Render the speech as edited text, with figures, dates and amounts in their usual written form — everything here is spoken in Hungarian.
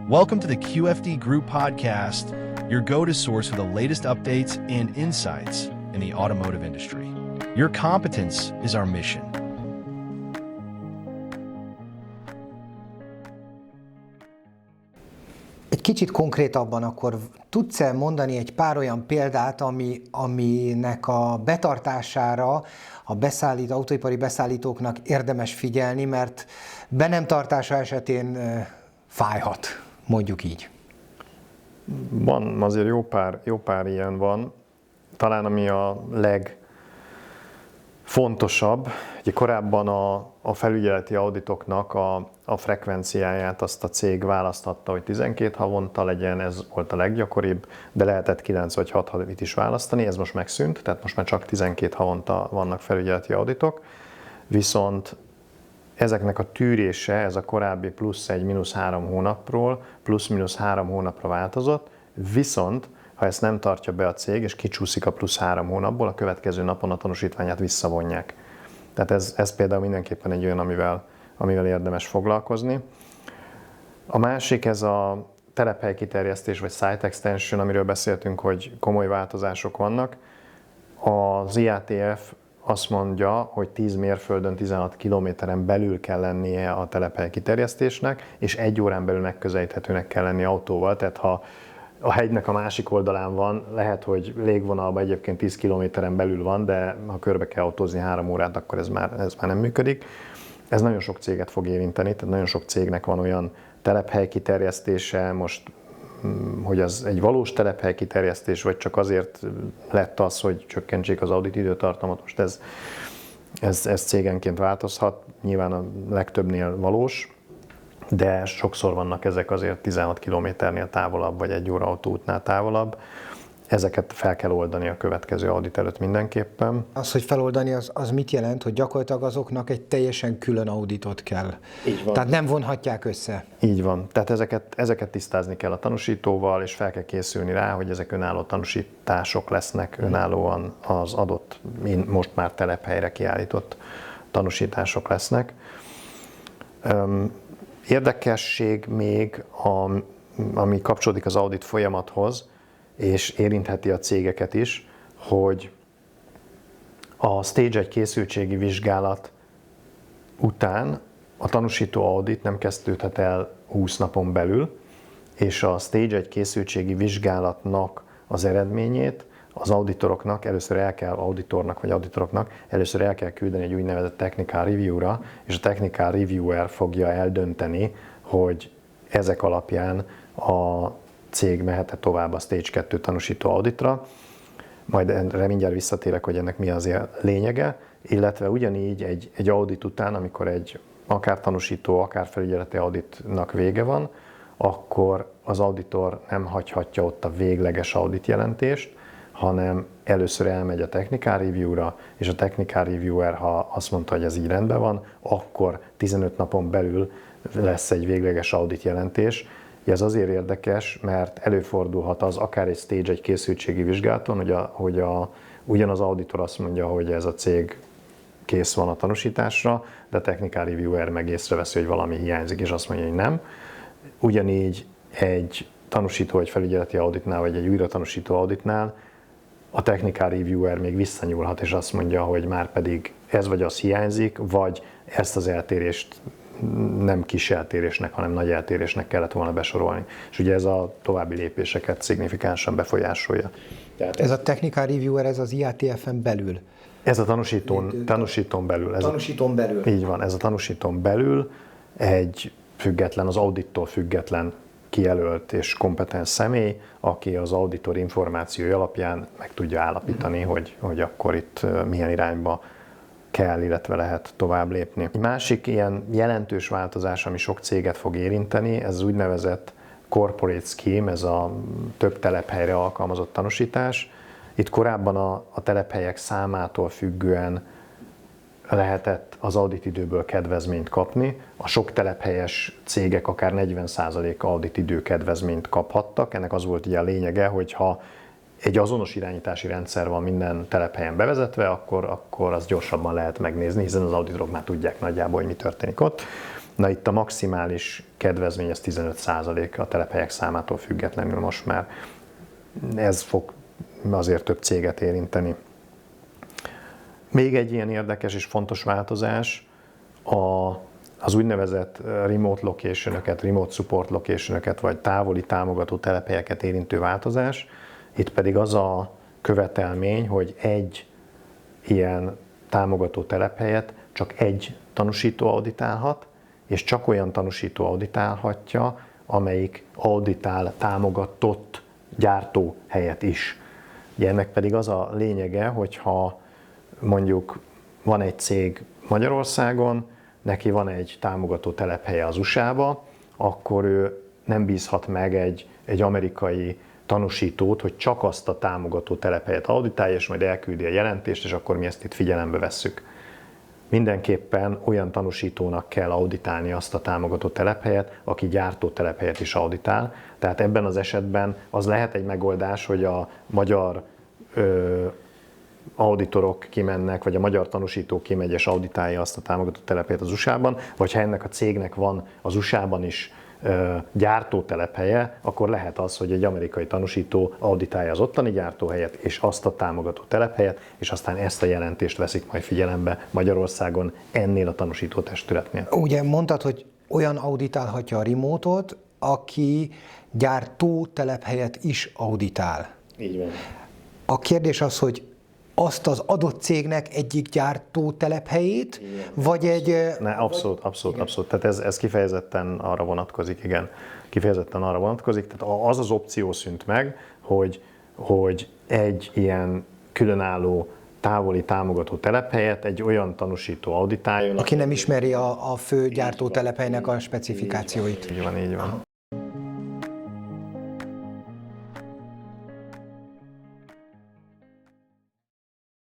Welcome to the QFD Group Podcast, your go-to source for the latest updates and insights in the automotive industry. Your competence is our mission. Egy kicsit konkrétabban akkor tudsz-e mondani egy pár olyan példát, aminek a betartására autóipari beszállítóknak érdemes figyelni, mert be nem tartása esetén fájhat, mondjuk így. Van, azért jó pár ilyen van. Talán ami a legfontosabb, ugye korábban a felügyeleti auditoknak a frekvenciáját azt a cég választhatta, hogy 12 havonta legyen, ez volt a leggyakoribb, de lehetett 9 vagy 6 havit is választani, ez most megszűnt, tehát most már csak 12 havonta vannak felügyeleti auditok, viszont ezeknek a tűrése, ez a korábbi plusz 1-3 hónapról plusz-minusz 3 hónapra változott, viszont ha ezt nem tartja be a cég, és kicsúszik a plusz 3 hónapból, a következő napon a tanúsítványát visszavonják. Tehát ez például mindenképpen egy olyan, amivel érdemes foglalkozni. A másik, ez a telephely kiterjesztés, vagy site extension, amiről beszéltünk, hogy komoly változások vannak. Az IATF azt mondja, hogy 10 mérföldön, 16 kilométeren belül kell lennie a telephely kiterjesztésnek, és 1 órán belül megközelíthetőnek kell lennie autóval. Tehát ha a hegynek a másik oldalán van, lehet, hogy légvonalban egyébként 10 kilométeren belül van, de ha körbe kell autózni 3 órát, akkor ez már nem működik. Ez nagyon sok céget fog érinteni, tehát nagyon sok cégnek van olyan telephely kiterjesztése, most hogy az egy valós telephely kiterjesztés, vagy csak azért lett az, hogy csökkentsék az audit időtartamot, most ez cégenként változhat, nyilván a legtöbbnél valós, de sokszor vannak ezek azért 16 kilométernél távolabb, vagy 1 óra autóútnál távolabb. Ezeket fel kell oldani a következő audit előtt mindenképpen. Az, hogy feloldani, az mit jelent, hogy gyakorlatilag azoknak egy teljesen külön auditot kell. Így van. Tehát nem vonhatják össze. Így van. Tehát ezeket tisztázni kell a tanúsítóval, és fel kell készülni rá, hogy ezek önálló tanúsítások lesznek, önállóan az adott, most már telephelyre kiállított tanúsítások lesznek. Érdekesség még, ami kapcsolódik az audit folyamathoz, és érintheti a cégeket is, hogy a Stage 1 készültségi vizsgálat után a tanúsító audit nem kezdődhet el 20 napon belül, és a Stage 1 készültségi vizsgálatnak az eredményét az auditoroknak először el kell küldeni egy úgynevezett technical review-ra, és a technical reviewer fogja eldönteni, hogy ezek alapján a cég mehet-e tovább a Stage 2 tanúsító auditra. Majd erre mindjárt visszatérek, hogy ennek mi az lényege, illetve ugyanígy egy audit után, amikor egy akár tanúsító, akár felügyeleti auditnak vége van, akkor az auditor nem hagyhatja ott a végleges audit jelentést, hanem először elmegy a technical review-ra, és a technical reviewer, ha azt mondta, hogy ez így rendben van, akkor 15 napon belül lesz egy végleges audit jelentés. Ez azért érdekes, mert előfordulhat az akár egy Stage 1 készültségi vizsgálaton, hogy ugyanaz auditor azt mondja, hogy ez a cég kész van a tanúsításra, de a technical reviewer meg észreveszi, hogy valami hiányzik, és azt mondja, hogy nem. Ugyanígy egy tanúsító, egy felügyeleti auditnál, vagy egy újra tanúsító auditnál a technical reviewer még visszanyúlhat, és azt mondja, hogy már pedig ez vagy az hiányzik, vagy ezt az eltérést nem kis eltérésnek, hanem nagy eltérésnek kellett volna besorolni. És ugye ez a további lépéseket szignifikánsan befolyásolja. Tehát ez a technical reviewer, ez az IATF-en belül? Ez a tanúsítón belül. Tanúsítón belül. Így van, ez a tanúsítón belül egy független, az audittól független kijelölt és kompetens személy, aki az auditor információi alapján meg tudja állapítani, hogy akkor itt milyen irányba kell, illetve lehet tovább lépni. Egy másik ilyen jelentős változás, ami sok céget fog érinteni, ez az úgynevezett corporate scheme, ez a több telephelyre alkalmazott tanúsítás. Itt korábban a telephelyek számától függően lehetett az auditidőből kedvezményt kapni. A sok telephelyes cégek akár 40% auditidő kedvezményt kaphattak. Ennek az volt ugye a lényege, hogy ha egy azonos irányítási rendszer van minden telephelyen bevezetve, akkor azt gyorsabban lehet megnézni, hiszen az auditorok már tudják nagyjából, hogy mi történik ott. Na itt a maximális kedvezmény az 15% a telephelyek számától függetlenül most már. Ez fog azért több céget érinteni. Még egy ilyen érdekes és fontos változás az úgynevezett remote location-öket, remote support location-öket, vagy távoli támogató telephelyeket érintő változás. Itt pedig az a követelmény, hogy egy ilyen támogató telephelyet csak egy tanúsító auditálhat, és csak olyan tanúsító auditálhatja, amelyik auditál támogatott gyártóhelyet is. Ugye ennek pedig az a lényege, hogyha mondjuk van egy cég Magyarországon, neki van egy támogató telephelye az USA-ba, akkor ő nem bízhat meg egy amerikai tanúsítót, hogy csak azt a támogató telephelyet auditálja, és majd elküldi a jelentést, és akkor mi ezt itt figyelembe vesszük. Mindenképpen olyan tanúsítónak kell auditálni azt a támogató telephelyet, aki gyártó telephelyet is auditál. Tehát ebben az esetben az lehet egy megoldás, hogy a magyar auditorok kimennek, vagy a magyar tanúsító kimegy és auditálja azt a támogató telephelyet az USA-ban, vagy ha ennek a cégnek van az USA-ban is gyártó telephelye, akkor lehet az, hogy egy amerikai tanúsító auditálja az ottani gyártóhelyet és azt a támogató telephelyet, és aztán ezt a jelentést veszik majd figyelembe Magyarországon ennél a tanúsító testületnél. Ugye mondtad, hogy olyan auditálhatja a remote-ot, aki gyártó telephelyet is auditál. Így van. A kérdés az, hogy azt az adott cégnek egyik gyártó telephelyét, igen, vagy egy... Abszolút. Tehát ez kifejezetten arra vonatkozik, igen. Kifejezetten arra vonatkozik. Tehát az az opció szűnt meg, hogy egy ilyen különálló távoli támogató telephelyet egy olyan tanúsító auditáljon, aki nem ismeri a fő gyártó telephelynek a specifikációit. Így van.